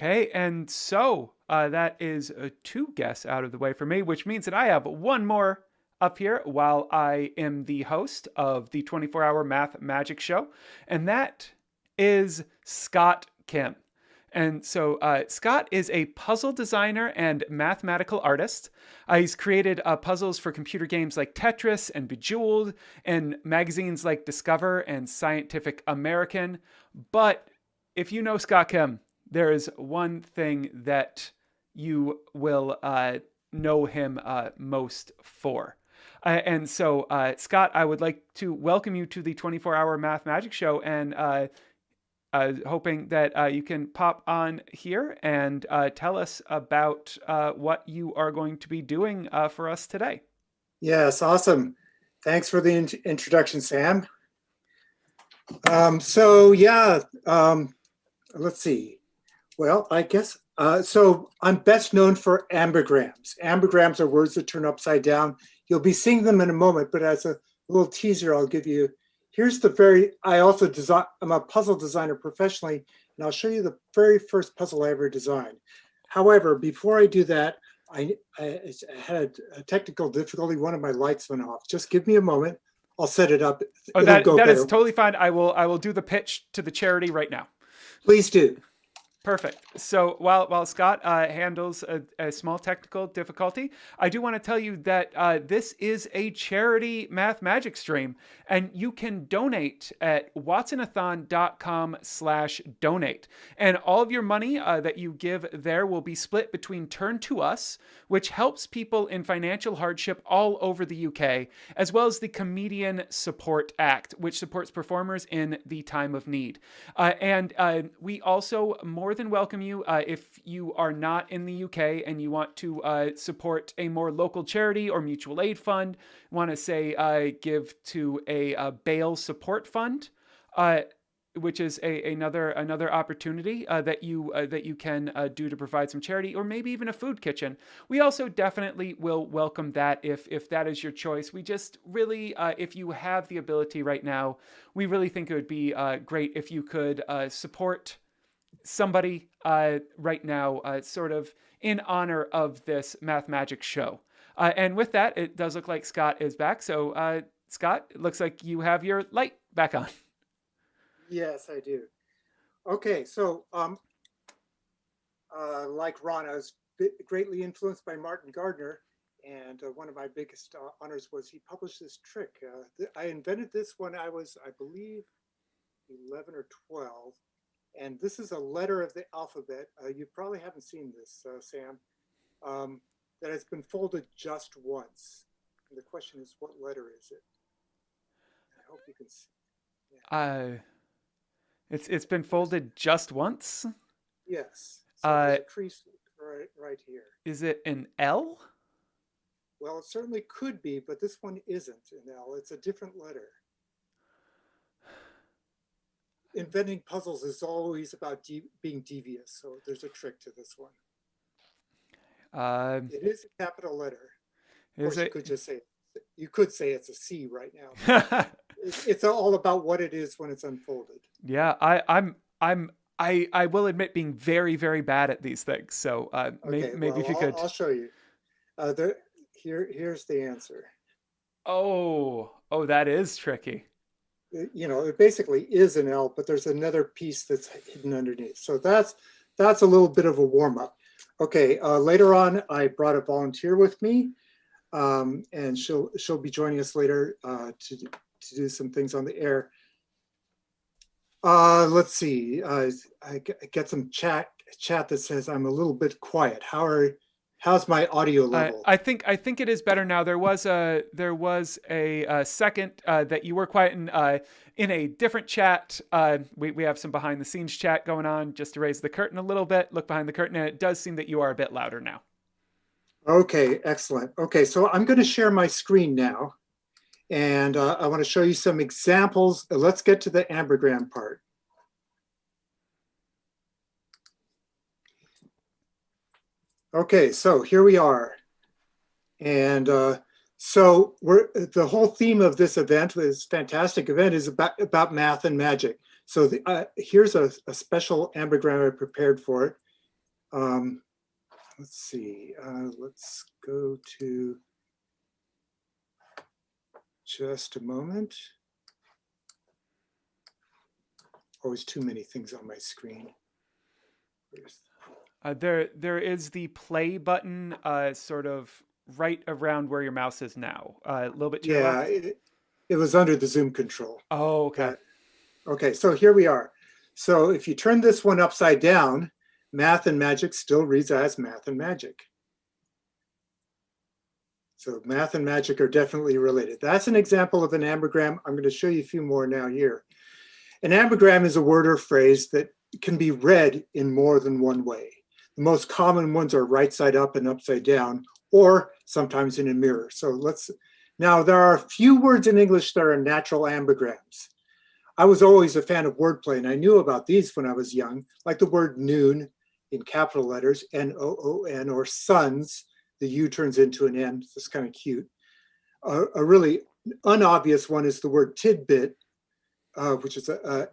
Okay, and so that is two guests out of the way for me, which means that I have one more up here while I am the host of the 24-hour Math Magic Show, and that is Scott Kim. And so Scott is a puzzle designer and mathematical artist. He's created puzzles for computer games like Tetris and Bejeweled, and magazines like Discover and Scientific American. But if you know Scott Kim, there is one thing that you will know him most for. And so, Scott, I would like to welcome you to the 24-hour Math Magic Show, and hoping that you can pop on here and tell us about what you are going to be doing for us today. Yes, awesome. Thanks for the introduction, Sam. Let's see. Well, I guess, so I'm best known for ambigrams. Ambigrams are words that turn upside down. You'll be seeing them in a moment, but as a little teaser, I'll give you, I'm a puzzle designer professionally, and I'll show you the very first puzzle I ever designed. However, before I do that, I had a technical difficulty. One of my lights went off. Just give me a moment. I'll set it up. Oh, that is totally fine. I will do the pitch to the charity right now. Please do. Perfect. So while Scott handles a small technical difficulty, I do want to tell you that this is a charity Math Magic stream, and you can donate at watsonathon.com/donate. And all of your money that you give there will be split between Turn to Us, which helps people in financial hardship all over the UK, as well as the Comedian Support Act, which supports performers in the time of need. And we also more than welcome you if you are not in the UK and you want to support a more local charity or mutual aid fund, want to say give to a bail support fund, which is another opportunity that you can do to provide some charity, or maybe even a food kitchen. We also definitely will welcome that if that is your choice. We just really, if you have the ability right now, we really think it would be great if you could support somebody right now, sort of in honor of this Math Magic show. And with that, it does look like Scott is back. So, Scott, it looks like you have your light back on. Yes, I do. Okay, so like Ron, I was greatly influenced by Martin Gardner, and one of my biggest honors was he published this trick. I invented this when I was, I believe, 11 or 12. And this is a letter of the alphabet. You probably haven't seen this, Sam, that has been folded just once. And the question is, what letter is it? I hope you can see. Yeah. It's been folded just once? Yes. So there's a crease right here. Is it an L? Well, it certainly could be, but this one isn't an L. It's a different letter. Inventing puzzles is always about being devious, so there's a trick to this one. It is a capital letter. Of course, you could say it's a C right now. It's all about what it is when it's unfolded. Yeah, I will admit being very, very bad at these things. So maybe if you could. I'll show you. Here's the answer. Oh, that is tricky. You know, it basically is an L, but there's another piece that's hidden underneath. So that's a little bit of a warm up. Okay, later on, I brought a volunteer with me, and she'll be joining us later to do some things on the air. Let's see. I get some chat that says I'm a little bit quiet. How's my audio level? I think it is better now. There was a second that you were quiet in a different chat. We have some behind the scenes chat going on, just to raise the curtain a little bit, look behind the curtain, and it does seem that you are a bit louder now. Okay, excellent. Okay, so I'm going to share my screen now, and I want to show you some examples. Let's get to the ambigram part. Okay, so here we are. And so the whole theme of this event, this fantastic event, is about math and magic. So here's a special ambigram I prepared for it. Um, let's see, let's go to just a moment. Always too many things on my screen. There is the play button, sort of right around where your mouse is now, a little bit to your Yeah, left. it was under the zoom control. Oh, okay. That, okay, so here we are. So if you turn this one upside down, math and magic still reads as math and magic. So math and magic are definitely related. That's an example of an ambigram. I'm going to show you a few more now here. An ambigram is a word or phrase that can be read in more than one way. The most common ones are right side up and upside down, or sometimes in a mirror. So now there are a few words in English that are natural ambigrams. I was always a fan of wordplay, and I knew about these when I was young, like the word noon in capital letters, N-O-O-N, or sons, the U turns into an N. It's kind of cute. A really unobvious one is the word tidbit, which is a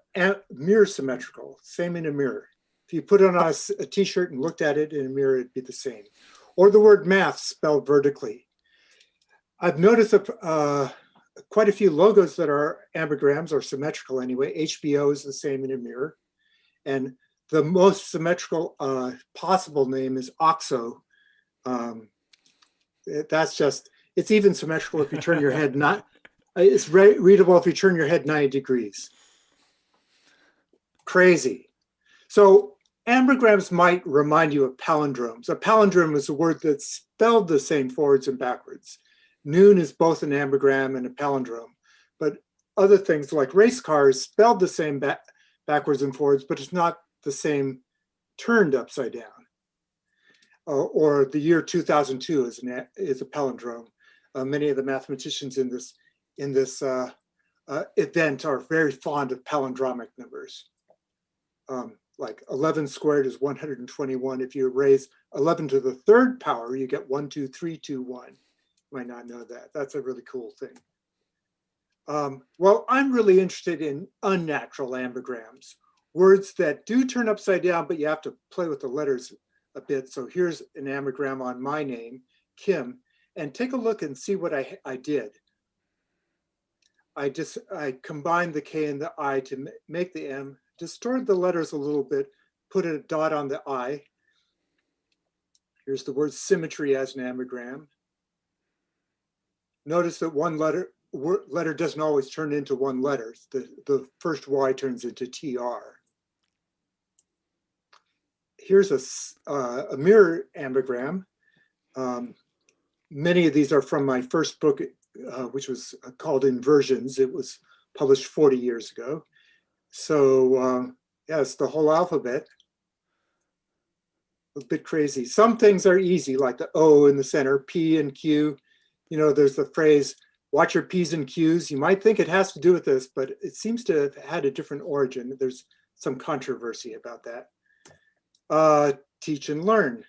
mirror symmetrical, same in a mirror. If you put it on a t-shirt and looked at it in a mirror, it'd be the same. Or the word math spelled vertically. I've noticed quite a few logos that are ambigrams or symmetrical anyway. HBO is the same in a mirror. And the most symmetrical possible name is OXO. It's even symmetrical if you turn your head it's readable if you turn your head 90 degrees. Crazy. So ambigrams might remind you of palindromes. A palindrome is a word that's spelled the same forwards and backwards. Noon is both an ambigram and a palindrome, but other things like race cars spelled the same backwards and forwards, but it's not the same turned upside down. Or the year 2002 is a palindrome. Many of the mathematicians in this event are very fond of palindromic numbers. Like 11 squared is 121. If you raise 11 to the third power, you get 1, 2, 3, 2, 1. You might not know that. That's a really cool thing. Well, I'm really interested in unnatural ambigrams, words that do turn upside down, but you have to play with the letters a bit. So here's an ambigram on my name, Kim, and take a look and see what I did. I combined the K and the I to make the M, distorted the letters a little bit, put a dot on the I. Here's the word symmetry as an ambigram. Notice that one letter doesn't always turn into one letter. The first Y turns into TR. Here's a mirror ambigram. Many of these are from my first book, which was called Inversions. It was published 40 years ago. So yeah, it's the whole alphabet. A bit crazy. Some things are easy, like the O in the center, P and Q. You know, there's the phrase, watch your P's and Q's. You might think it has to do with this, but it seems to have had a different origin. There's some controversy about that. Teach and learn.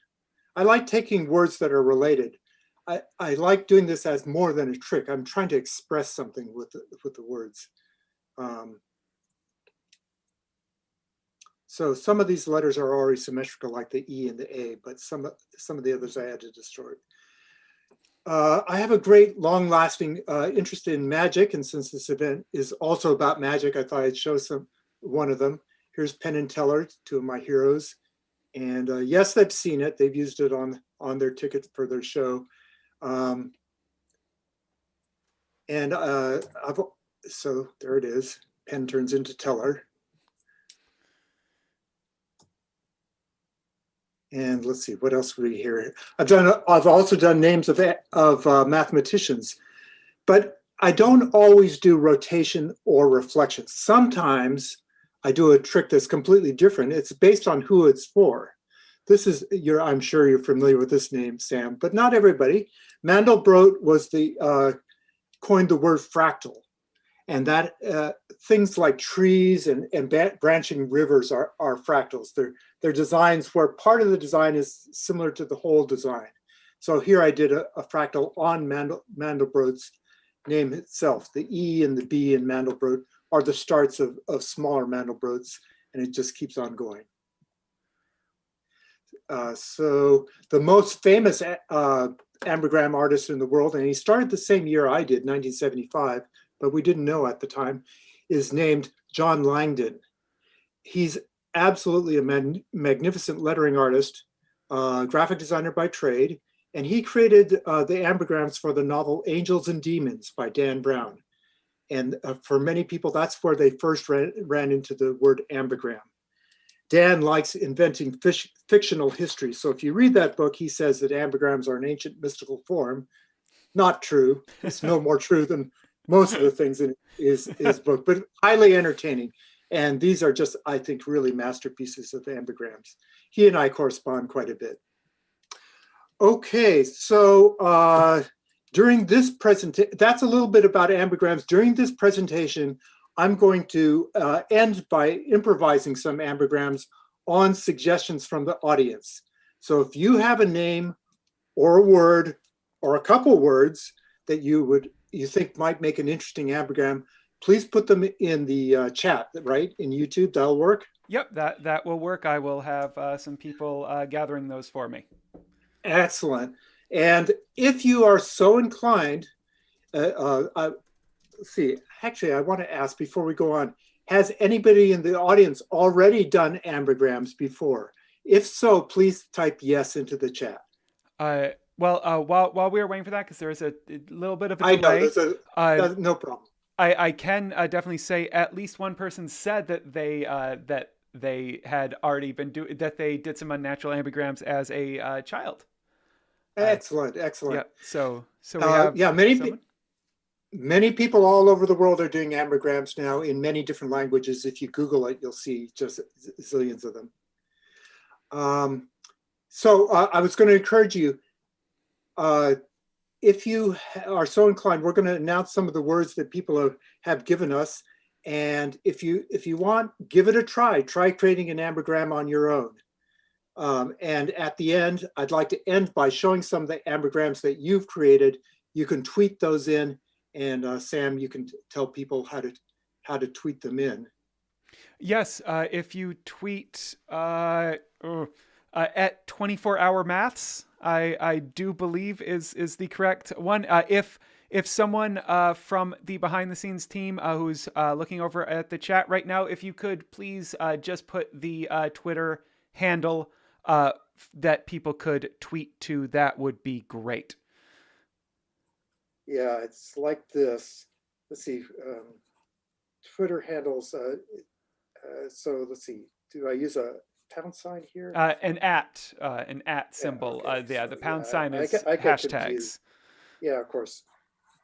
I like taking words that are related. I like doing this as more than a trick. I'm trying to express something with the words. So some of these letters are already symmetrical, like the E and the A, but some of the others I had to distort. I have a great long-lasting interest in magic, and since this event is also about magic, I thought I'd show one of them. Here's Penn and Teller, two of my heroes. And yes, they've seen it. They've used it on their ticket for their show. So there it is. Penn turns into Teller. And let's see, what else we hear? I've also done names of mathematicians, but I don't always do rotation or reflection. Sometimes I do a trick that's completely different. It's based on who it's for. I'm sure you're familiar with this name, Sam, but not everybody. Mandelbrot was coined the word fractal. And that things like trees and branching rivers are fractals. They're designs where part of the design is similar to the whole design. So here I did a fractal on Mandelbrot's name itself. The E and the B in Mandelbrot are the starts of smaller Mandelbrots, and it just keeps on going. So the most famous ambergram artist in the world, and he started the same year I did, 1975, but we didn't know at the time, is named John Langdon. He's absolutely a magnificent lettering artist, graphic designer by trade, and he created the ambergrams for the novel Angels and Demons by Dan Brown. And for many people, that's where they first ran into the word ambergram. Dan likes inventing fictional history. So if you read that book, he says that ambergrams are an ancient mystical form. Not true. It's no more true than most of the things in his book, but highly entertaining. And these are just, I think, really masterpieces of ambergrams. He and I correspond quite a bit. Okay, so during this presentation, that's a little bit about ambergrams. During this presentation, I'm going to end by improvising some ambergrams on suggestions from the audience. So if you have a name or a word or a couple words that you think might make an interesting ambergram, please put them in the chat, right? In YouTube, that'll work? Yep, that will work. I will have some people gathering those for me. Excellent. And if you are so inclined, let's see, actually, I want to ask before we go on, has anybody in the audience already done ambergrams before? If so, please type yes into the chat. While we are waiting for that, because there is a little bit of a delay. I know, no problem. I can definitely say at least one person said that they had already that they did some unnatural ambigrams as a child. Excellent, excellent. Yeah, so we have many people all over the world are doing ambergrams now in many different languages. If you Google it, you'll see just zillions of them. So I was going to encourage you, if you are so inclined, we're going to announce some of the words that people have given us. And if you want, give it a try. Try creating an ambergram on your own. And at the end, I'd like to end by showing some of the ambergrams that you've created. You can tweet those in, and Sam, you can tell people how to tweet them in. Yes, if you tweet at 24-hour maths, I do believe is the correct one. If someone from the behind the scenes team who's looking over at the chat right now, if you could please just put the Twitter handle that people could tweet to, that would be great. Yeah, it's like this. Let's see, Twitter handles. So let's see, do I use a pound sign here? An at symbol. Yeah, okay. The pound sign is I hashtags. Confused. Yeah, of course.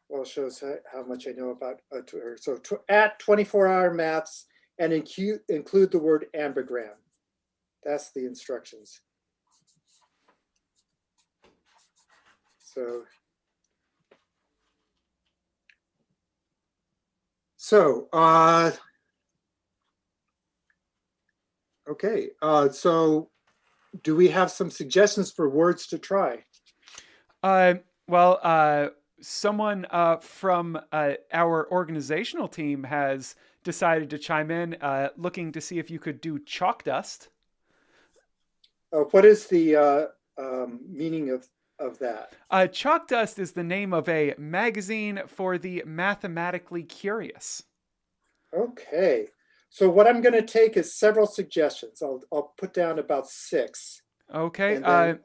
Well, it shows how much I know about Twitter. So at 24-hour maths, and include the word ambergram. That's the instructions. So okay. So do we have some suggestions for words to try? Someone from our organizational team has decided to chime in, looking to see if you could do chalk dust. What is the meaning of that? Chalk dust is the name of a magazine for the mathematically curious. Okay. So what I'm going to take is several suggestions. I'll put down about 6. Okay. And then,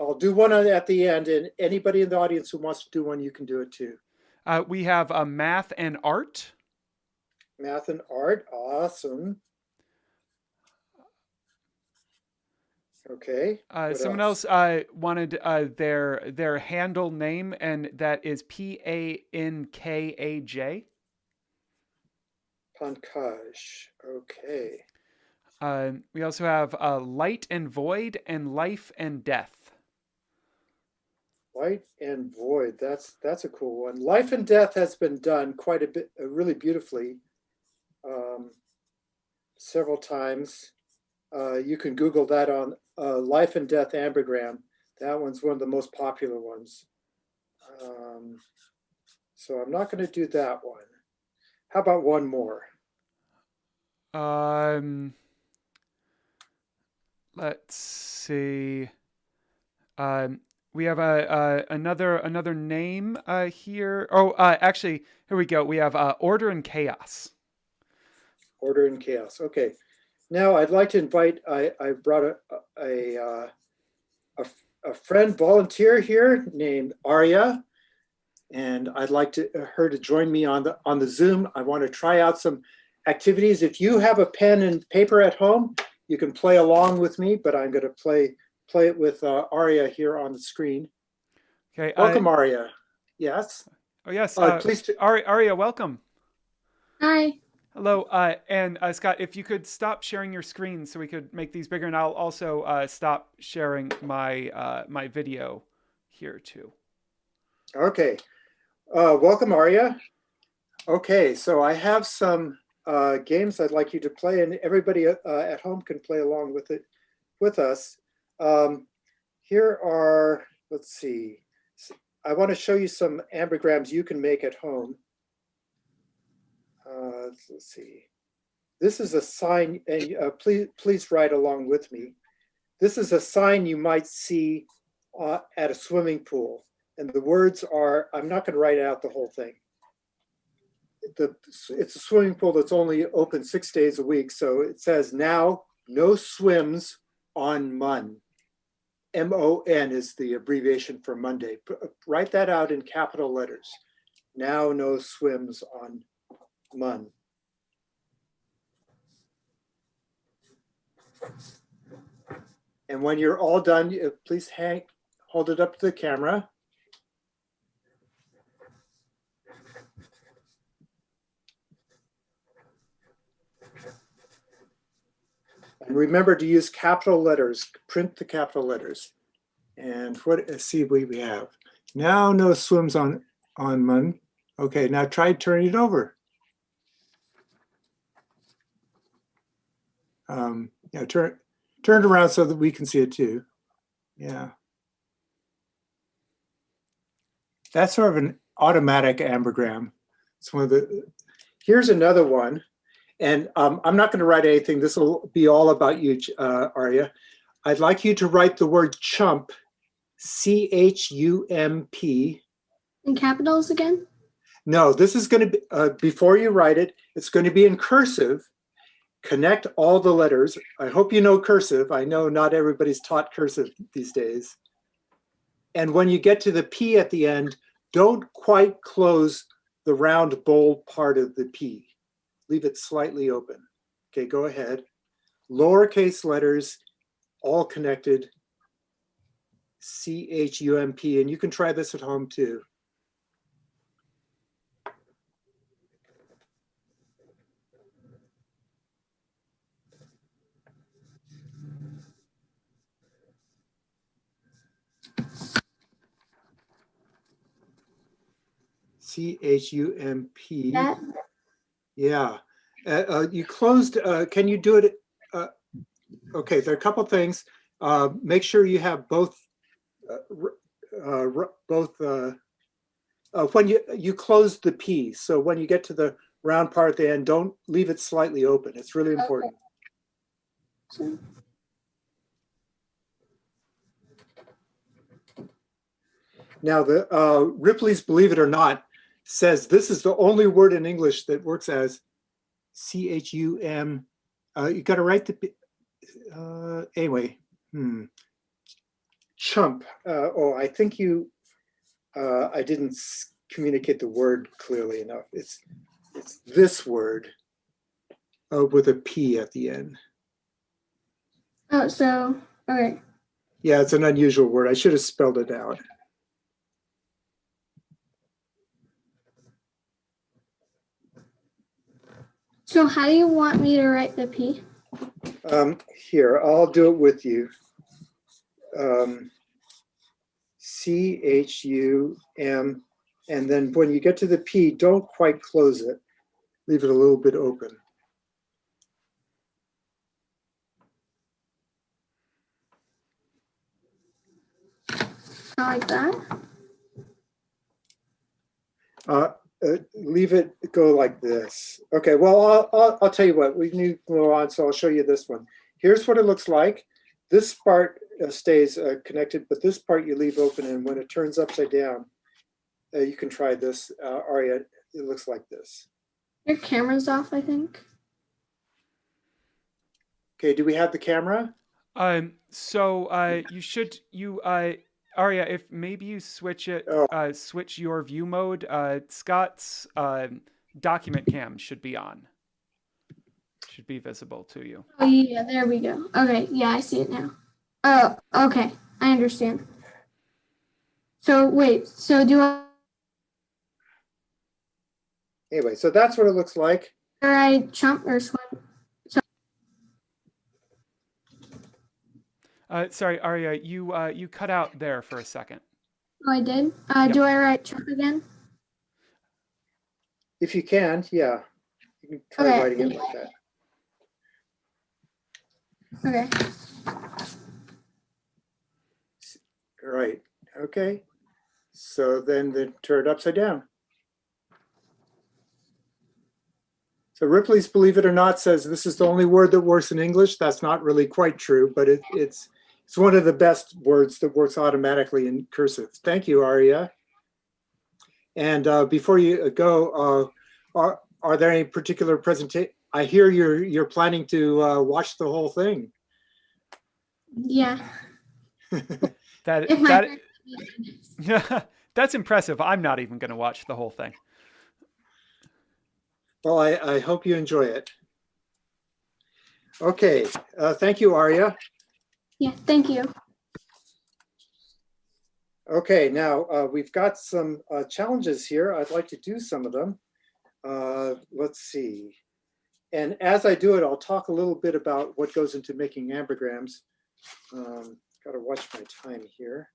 I'll do one at the end, and anybody in the audience who wants to do one, you can do it too. We have math and art. Math and art, awesome. Okay. Someone else wanted their handle name, and that is Pankaj. Pankaj. Okay. We also have light and void and life and death. Light and void. That's a cool one. Life and death has been done quite a bit, really beautifully, several times. You can Google that on life and death ambergram. That one's one of the most popular ones. So I'm not going to do that one. How about one more? Let's see. Um, we have another name here. Oh, actually, here we go. We have Order and Chaos. Order and Chaos. Okay. Now I'd like to invite, I brought a, a friend volunteer here named Arya, and I'd like her to join me on the Zoom. I want to try out some activities. If you have a pen and paper at home, you can play along with me, but I'm going to play it with Arya here on the screen. Okay. Welcome, Arya. Yes. Oh yes. Please. Arya, welcome. Hi. Hello. And Scott, if you could stop sharing your screen so we could make these bigger, and I'll also stop sharing my my video here too. Okay. Welcome, Arya. Okay, so I have some games I'd like you to play, and everybody at home can play along with us. Here are, let's see, I want to show you some ambigrams you can make at home. Let's see. This is a sign, and please write along with me. This is a sign you might see at a swimming pool. And the words are, I'm not going to write out the whole thing. It's a swimming pool that's only open 6 days a week. So it says, now no swims on MUN. MON is the abbreviation for Monday. Write that out in capital letters. Now no swims on MUN. And when you're all done, please hold it up to the camera. And remember to use capital letters, print the capital letters. And let's see what we have. Now no swims on MUN. Okay, now try turning it over. Yeah, turn it around so that we can see it too. Yeah. That's sort of an automatic ambigram. It's one of the, here's another one. And I'm not going to write anything. This will be all about you, Arya. I'd like you to write the word chump, C-H-U-M-P. In capitals again? No, this is going to be, before you write it, it's going to be in cursive. Connect all the letters. I hope you know cursive. I know not everybody's taught cursive these days. And when you get to the P at the end, don't quite close the round bold part of the P. Leave it slightly open. Okay, go ahead. Lowercase letters, all connected, C-H-U-M-P, and you can try this at home too. C-H-U-M-P. That? Yeah. You closed, can you do it? Okay, there are a couple things. Make sure you have both, when you close the P. So when you get to the round part at the end, don't leave it slightly open. It's really important. Okay. Now, the Ripley's Believe It or Not says this is the only word in English that works as C-H-U-M. You got to write the, anyway, chump. Oh, I think I didn't communicate the word clearly enough. It's this word with a P at the end. Oh, so, okay. Yeah, it's an unusual word. I should have spelled it out. So how do you want me to write the P? Here, I'll do it with you. C-H-U-M, and then when you get to the P, don't quite close it. Leave it a little bit open. Like that? Leave it go like this. Okay, well, I'll tell you what, we need to go on, so I'll show you this one. Here's what it looks like. this part stays connected, but this part you leave open, and when it turns upside down, you can try this, Aria. It looks like this. Your camera's off, I think. Okay, do we have the camera? Aria, if maybe you switch it, Oh. switch your view mode. Scott's document cam should be on. Should be visible to you. Oh, yeah, there we go. Okay, yeah, I see it now. Oh, okay, I understand. So wait, so do Anyway, so that's what it looks like. I jump or swim? Sorry, Aria, you cut out there for a second. Oh, I did. Yep. Do I write jump again? If you can, yeah. You can try Okay. writing it like that. Okay. Right, okay. So then turn it upside down. So Ripley's Believe It or Not says this is the only word that works in English. That's not really quite true, but it's one of the best words that works automatically in cursive. Thank you, Aria. And before you go, are there any particular presentation? I hear you're planning to watch the whole thing. Yeah. That If my that's impressive. I'm not even going to watch the whole thing. Well, I hope you enjoy it. Okay, thank you, Aria. Yeah, thank you. Okay, now we've got some challenges here. I'd like to do some of them. Let's see. And as I do it, I'll talk a little bit about what goes into making ambigrams. Got to watch my time here.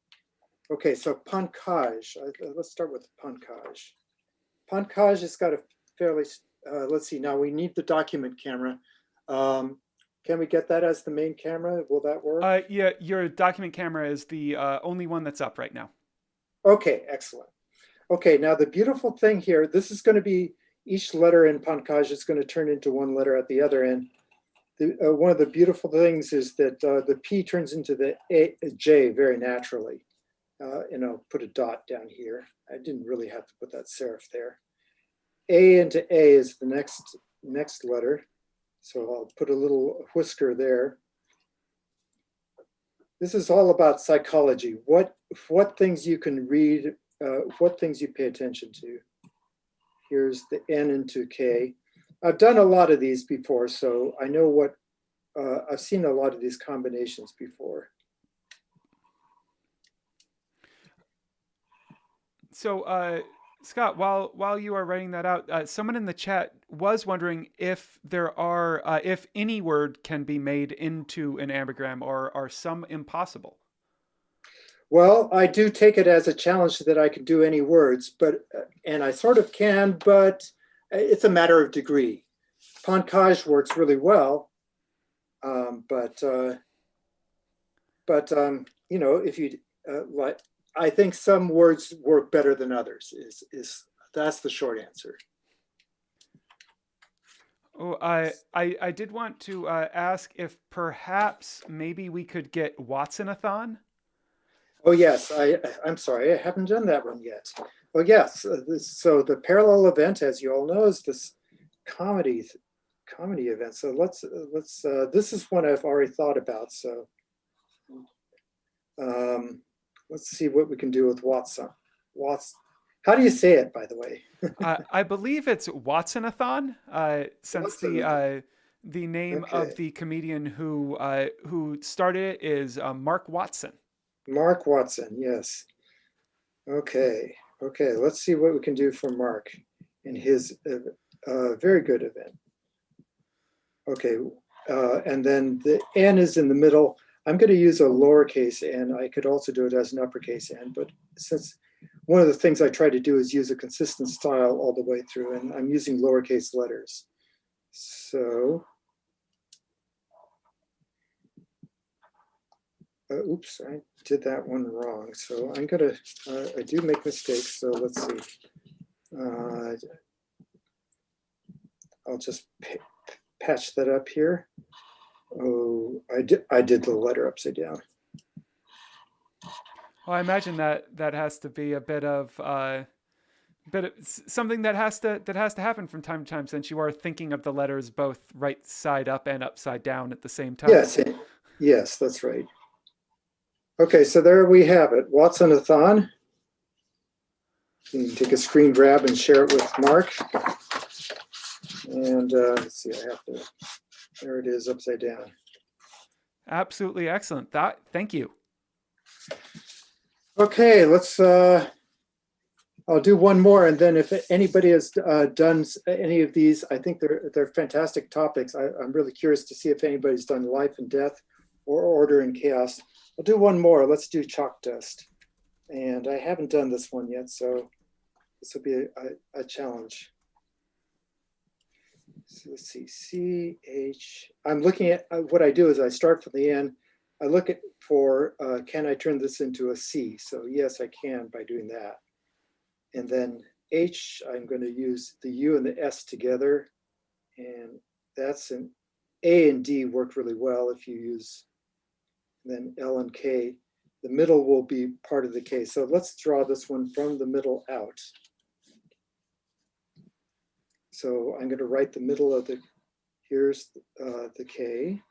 Okay, so pankaj. Let's start with pankaj. Pankaj has got a fairly, let's see, now we need the document camera. Can we get that as the main camera? Will that work? Yeah, your document camera is the only one that's up right now. Okay, excellent. Okay, now the beautiful thing here, this is going to be, each letter in pankaj is going to turn into one letter at the other end. One of the beautiful things is that the P turns into the J very naturally. And I'll put a dot down here. I didn't really have to put that serif there. A into A is the next letter. So I'll put a little whisker there. This is all about psychology. What things you can read, what things you pay attention to. Here's the N into K. I've done a lot of these before, so I know what, I've seen a lot of these combinations before. So, Scott, while you are writing that out, someone in the chat was wondering if there are, if any word can be made into an ambigram, or are some impossible? Well, I do take it as a challenge that I can do any words, but and I sort of can, but it's a matter of degree. Pankaj works really well, but you know, if you like, I think some words work better than others. That's the short answer. Oh, I did want to ask if perhaps maybe we could get Watsonathon. Oh yes, I'm sorry, I haven't done that one yet. Well, yes, so the parallel event, as you all know, is this comedy event. So let's this is one I've already thought about. So let's see what we can do with Watson. How do you say it, by the way? I believe it's Watsonathon, since the name of the comedian who started it is Mark Watson. Mark Watson, yes. Okay, let's see what we can do for Mark in his very good event. Okay, and then the N is in the middle. I'm going to use a lowercase n. I could also do it as an uppercase n, but since one of the things I try to do is use a consistent style all the way through, and I'm using lowercase letters. So, oops, I did that one wrong. So I'm gonna, I do make mistakes, so let's see. I'll just patch that up here. Oh, I did the letter upside down. Well, I imagine that has to be a bit of something that has to happen from time to time, since you are thinking of the letters both right side up and upside down at the same time. Yes, yes, that's right. Okay, so there we have it. Watson-a-thon. You can take a screen grab and share it with Mark. And let's see, I have to, there it is upside down. Absolutely excellent. Thank you. Okay, let's, I'll do one more, and then if anybody has done any of these, I think they're fantastic topics. I'm really curious to see if anybody's done life and death or order and chaos. I'll do one more. Let's do chalk dust. And I haven't done this one yet, so this will be a challenge. So let's see, CH. I'm looking at what I do is I start from the end. I look at can I turn this into a C? So yes, I can by doing that. And then H, I'm going to use the U and the S together. And that's an A and D work really well if you use, then L and K. The middle will be part of the K. So let's draw this one from the middle out. So I'm going to write the middle of here's the K.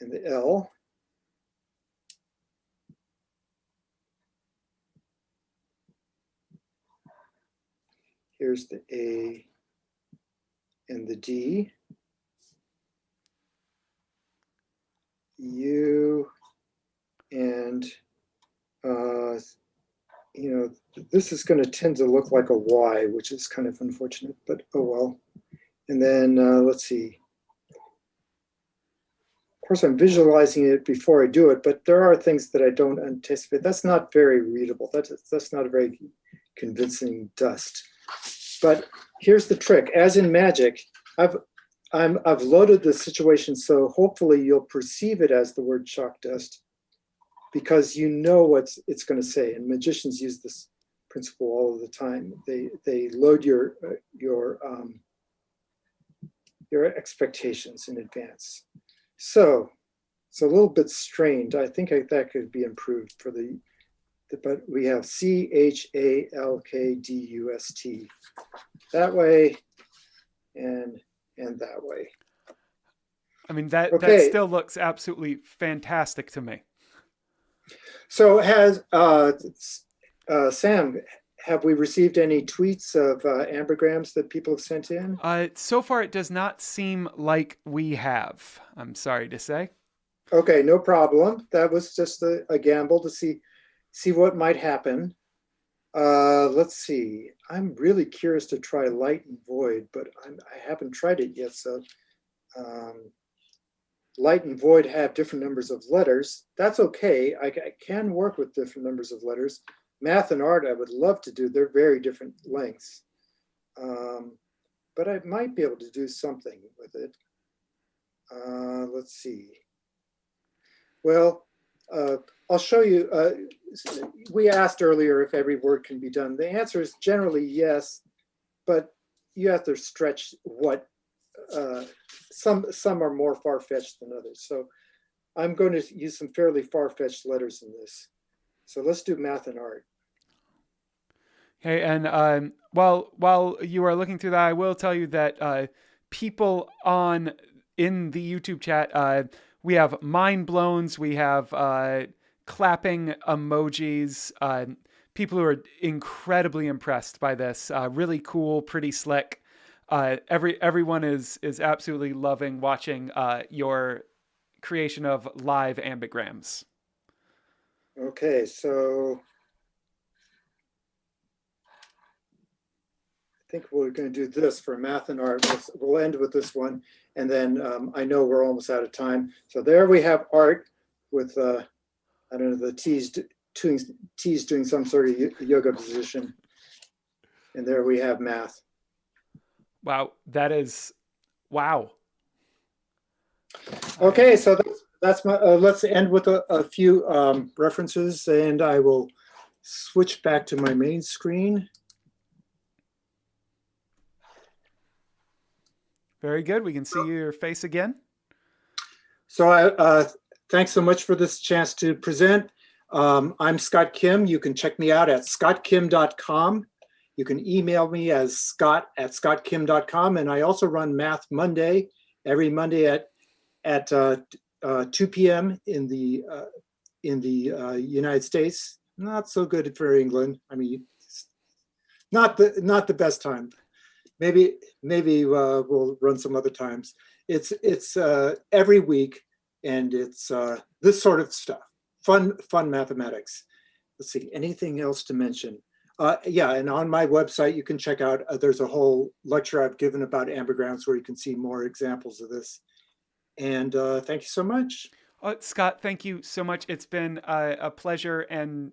And the L. Here's the A and the D. U and this is going to tend to look like a Y, which is kind of unfortunate, but oh well. And then let's see. Of course, I'm visualizing it before I do it, but there are things that I don't anticipate. That's not very readable. That's not a very convincing dust. But here's the trick. As in magic, I've loaded the situation, so hopefully you'll perceive it as the word chalk dust, because you know what it's going to say. And magicians use this principle all of the time. They load your expectations in advance. So it's a little bit strained. I think that could be improved for but we have CHALKDUST that way and that way. I mean, that still looks absolutely fantastic to me. So has Sam, have we received any tweets of ambigrams that people have sent in? So far, it does not seem like we have. I'm sorry to say. Okay, no problem. That was just a gamble to see what might happen. Let's see. I'm really curious to try light and void, but I haven't tried it yet. So light and void have different numbers of letters. That's okay. I can work with different numbers of letters. Math and art, I would love to do. They're very different lengths. But I might be able to do something with it. Let's see. Well, I'll show you. We asked earlier if every word can be done. The answer is generally yes, but you have to stretch what some are more far-fetched than others. So I'm going to use some fairly far-fetched letters in this. So let's do math and art. Okay, and while you are looking through that, I will tell you that people in the YouTube chat, we have mind blowns, we have clapping emojis, people who are incredibly impressed by this. Really cool, pretty slick. Everyone is absolutely loving watching your creation of live ambigrams. Okay, so I think we're going to do this for math and art. We'll end with this one, and then I know we're almost out of time. So there we have art with I don't know, the T's doing some sort of yoga position, and there we have math. Wow, that is wow. Okay, so that's my. Let's end with a few references, and I will switch back to my main screen. Very good. We can see your face again. So thanks so much for this chance to present. I'm Scott Kim. You can check me out at scottkim.com. You can email me as scott@scottkim.com. And I also run Math Monday every Monday at 2 p.m. in the United States. Not so good for England. I mean, not the best time. Maybe we'll run some other times. It's every week, and it's this sort of stuff. Fun mathematics. Let's see, anything else to mention? Yeah, and on my website, you can check out, there's a whole lecture I've given about ambigrams where you can see more examples of this. And thank you so much. Scott, thank you so much. It's been a pleasure, and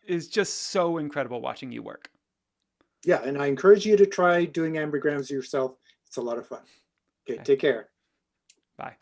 is just so incredible watching you work. Yeah, and I encourage you to try doing ambigrams yourself. It's a lot of fun. Okay. Take care. Bye.